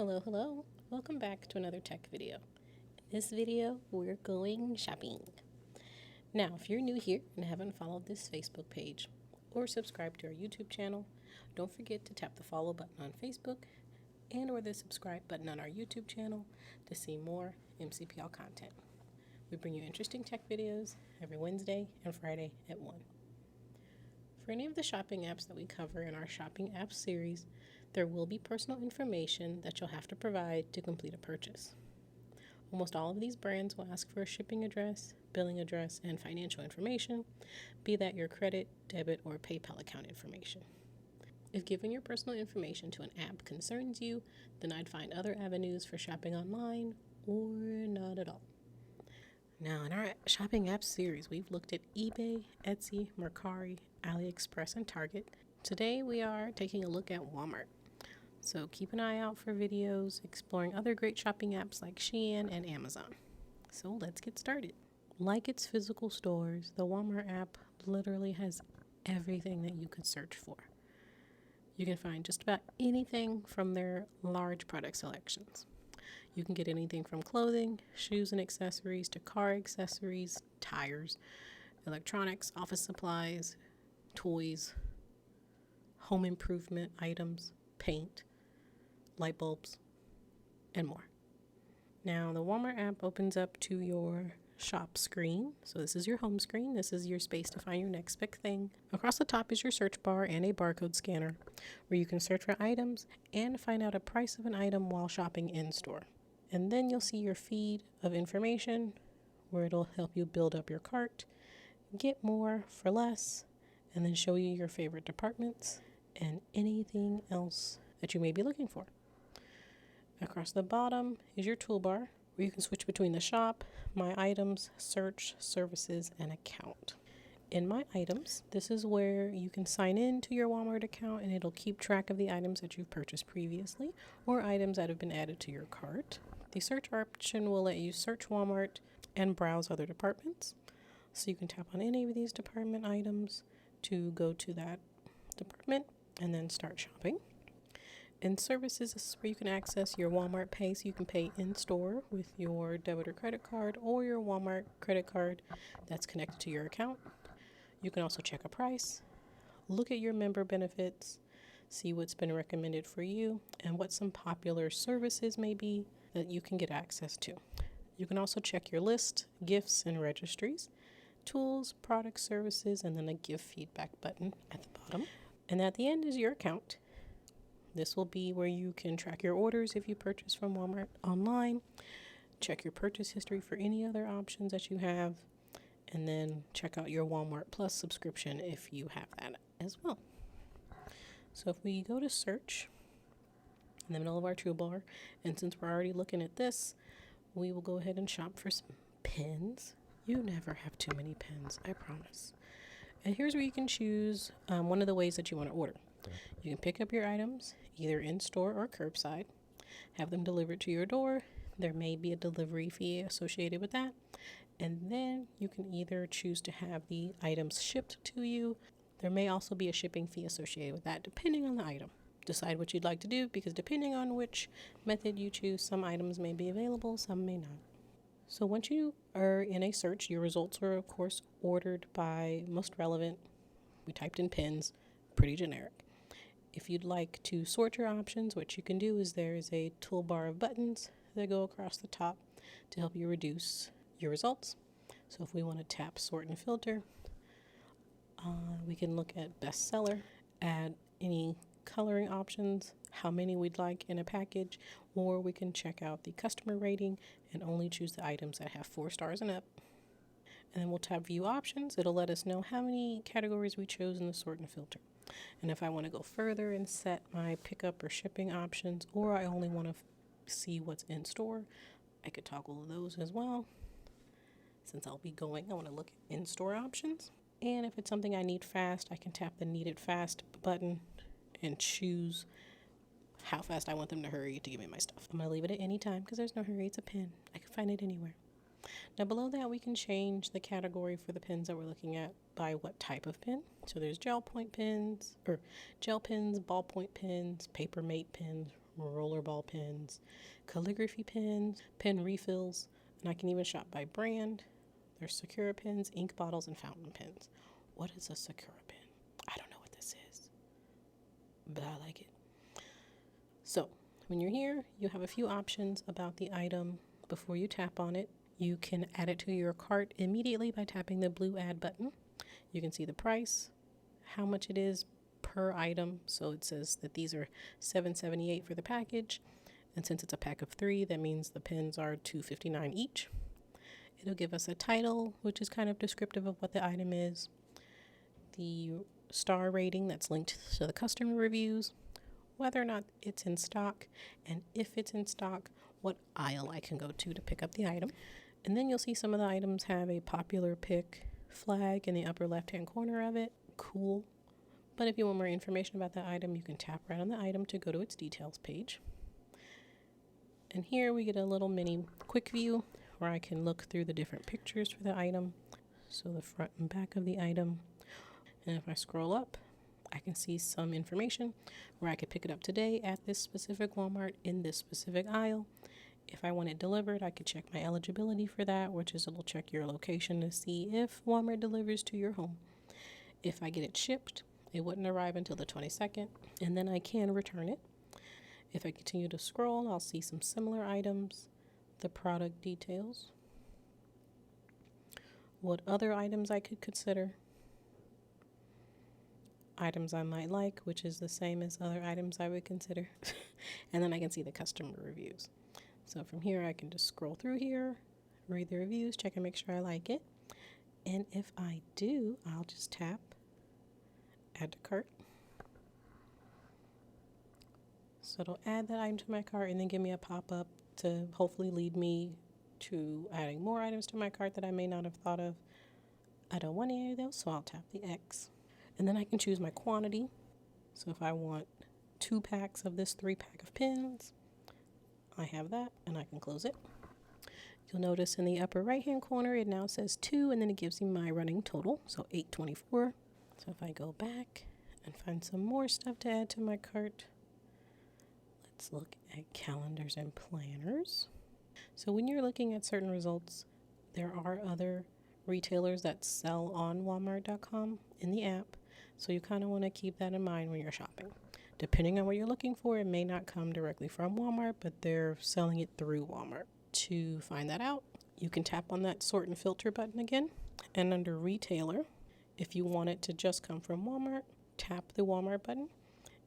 Hello. Welcome back to another tech video. In this video, we're going shopping. Now, if you're new here and haven't followed this Facebook page or subscribed to our YouTube channel, don't forget to tap the follow button on Facebook and or the subscribe button on our YouTube channel to see more MCPL content. We bring you interesting tech videos every Wednesday and Friday at 1. For any of the shopping apps that we cover in our shopping apps series, there will be personal information that you'll have to provide to complete a purchase. Almost all of these brands will ask for a shipping address, billing address, and financial information, be that your credit, debit, or PayPal account information. If giving your personal information to an app concerns you, then I'd find other avenues for shopping online or not at all. Now, in our shopping apps series, we've looked at eBay, Etsy, Mercari, AliExpress, and Target. Today, we are taking a look at Walmart. So keep an eye out for videos exploring other great shopping apps like Shein and Amazon. So let's get started. Like its physical stores, the Walmart app literally has everything that you could search for. You can find just about anything from their large product selections. You can get anything from clothing, shoes and accessories, to car accessories, tires, electronics, office supplies, toys, home improvement items, paint, light bulbs, and more. Now, the Walmart app opens up to your shop screen. So this is your home screen. This is your space to find your next big thing. Across the top is your search bar and a barcode scanner where you can search for items and find out a price of an item while shopping in store. And then you'll see your feed of information where it'll help you build up your cart, get more for less, and then show you your favorite departments and anything else that you may be looking for. Across the bottom is your toolbar where you can switch between the shop, my items, search, services, and account. In my items, this is where you can sign in to your Walmart account and it'll keep track of the items that you've purchased previously or items that have been added to your cart. The search option will let you search Walmart and browse other departments. So you can tap on any of these department items to go to that department and then start shopping. And services is where you can access your Walmart Pay, so you can pay in store with your debit or credit card or your Walmart credit card that's connected to your account. You can also check a price, look at your member benefits, see what's been recommended for you, and what some popular services may be that you can get access to. You can also check your list, gifts, and registries, tools, product services, and then a give feedback button at the bottom. And at the end is your account. This will be where you can track your orders if you purchase from Walmart online, check your purchase history for any other options that you have, and then check out your Walmart Plus subscription if you have that as well. So if we go to search in the middle of our toolbar, and since we're already looking at this, we will go ahead and shop for some pens. You never have too many pens, I promise. And here's where you can choose one of the ways that you want to order. You can pick up your items either in store or curbside, have them delivered to your door. There may be a delivery fee associated with that. And then you can either choose to have the items shipped to you. There may also be a shipping fee associated with that, depending on the item. Decide what you'd like to do, because depending on which method you choose, some items may be available, some may not. So once you are in a search, your results are, of course, ordered by most relevant. We typed in pens, pretty generic. If you'd like to sort your options, what you can do is there is a toolbar of buttons that go across the top to help you reduce your results. So if we want to tap sort and filter, we can look at bestseller, add any coloring options, how many we'd like in a package, or we can check out the customer rating and only choose the items that have 4 stars and up. And then we'll tap view options. It'll let us know how many categories we chose in the sort and filter. And if I want to go further and set my pickup or shipping options, or I only want to see what's in store, I could toggle those as well. Since I'll be going, I want to look at in-store options. And if it's something I need fast, I can tap the Needed Fast button and choose how fast I want them to hurry to give me my stuff. I'm going to leave it at any time because there's no hurry. It's a pen. I can find it anywhere. Now below that, we can change the category for the pens that we're looking at by what type of pen. So there's gel pens, ballpoint pens, paper mate pens, rollerball pens, calligraphy pens, pen refills, and I can even shop by brand. There's Sakura pens, ink bottles, and fountain pens. What is a Sakura pen? I don't know what this is, but I like it. So when you're here, you have a few options about the item. Before you tap on it, you can add it to your cart immediately by tapping the blue add button. You can see the price, how much it is per item. So it says that these are $7.78 for the package. And since it's a pack of 3, that means the pens are $2.59 each. It'll give us a title, which is kind of descriptive of what the item is. The star rating that's linked to the customer reviews, whether or not it's in stock, and if it's in stock, what aisle I can go to pick up the item. And then you'll see some of the items have a popular pick flag in the upper left-hand corner of it. Cool. But if you want more information about the item, you can tap right on the item to go to its details page. And here we get a little mini quick view where I can look through the different pictures for the item. So the front and back of the item. And if I scroll up, I can see some information where I could pick it up today at this specific Walmart in this specific aisle. If I want it delivered, I could check my eligibility for that, which is it'll check your location to see if Walmart delivers to your home. If I get it shipped, it wouldn't arrive until the 22nd, and then I can return it. If I continue to scroll, I'll see some similar items, the product details, what other items I could consider, items I might like, which is the same as other items I would consider, and then I can see the customer reviews. So from here, I can just scroll through here, read the reviews, check and make sure I like it. And if I do, I'll just tap add to cart. So it'll add that item to my cart and then give me a pop-up to hopefully lead me to adding more items to my cart that I may not have thought of. I don't want any of those, so I'll tap the X. And then I can choose my quantity. So if I want 2 packs of this 3-pack of pens, I have that, and I can close it. You'll notice in the upper right-hand corner, it now says 2, and then it gives me my running total, so $8.24. So if I go back and find some more stuff to add to my cart, let's look at calendars and planners. So when you're looking at certain results, there are other retailers that sell on Walmart.com in the app, so you kind of want to keep that in mind when you're shopping. Depending on what you're looking for, it may not come directly from Walmart, but they're selling it through Walmart. To find that out, you can tap on that sort and filter button again, and under retailer, if you want it to just come from Walmart, tap the Walmart button.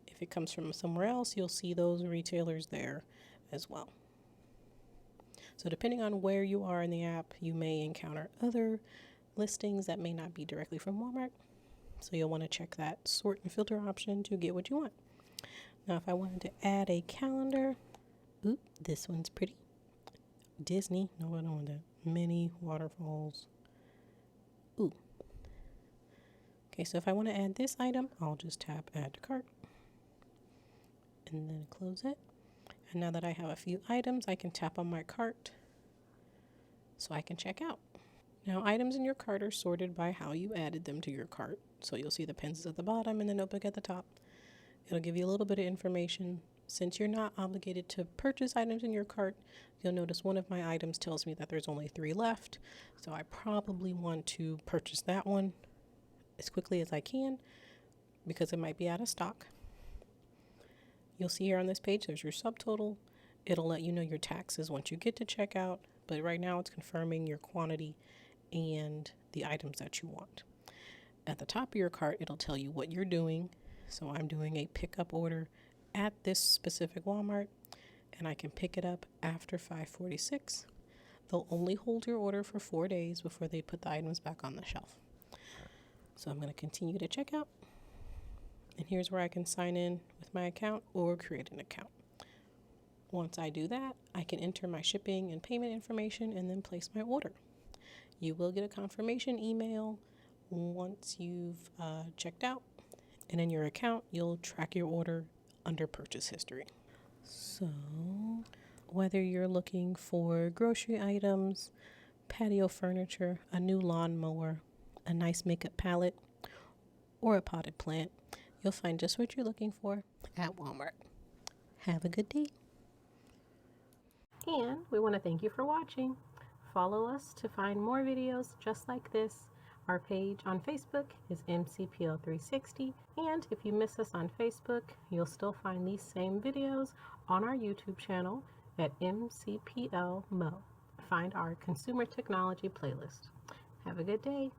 If it comes from somewhere else, you'll see those retailers there as well. So depending on where you are in the app, you may encounter other listings that may not be directly from Walmart. So you'll want to check that sort and filter option to get what you want. Now, if I wanted to add a calendar, oop, this one's pretty. Disney, no, I don't want that. Mini waterfalls. Ooh. Okay, so if I want to add this item, I'll just tap add to cart and then close it. And now that I have a few items, I can tap on my cart so I can check out. Now, items in your cart are sorted by how you added them to your cart. So you'll see the pens at the bottom and the notebook at the top. It'll give you a little bit of information. Since you're not obligated to purchase items in your cart, you'll notice one of my items tells me that there's only 3 left. So I probably want to purchase that one as quickly as I can because it might be out of stock. You'll see here on this page, there's your subtotal. It'll let you know your taxes once you get to checkout, but right now it's confirming your quantity and the items that you want. At the top of your cart, it'll tell you what you're doing. So I'm doing a pickup order at this specific Walmart, and I can pick it up after 5:46. They'll only hold your order for 4 days before they put the items back on the shelf. So I'm going to continue to check out. And here's where I can sign in with my account or create an account. Once I do that, I can enter my shipping and payment information and then place my order. You will get a confirmation email once you've checked out. And in your account, you'll track your order under purchase history. So whether you're looking for grocery items, patio furniture, a new lawnmower, a nice makeup palette, or a potted plant, you'll find just what you're looking for at Walmart. Have a good day. And we want to thank you for watching. Follow us to find more videos just like this. Our page on Facebook is MCPL 360, and if you miss us on Facebook, you'll still find these same videos on our YouTube channel at MCPL Mo. Find our consumer technology playlist. Have a good day.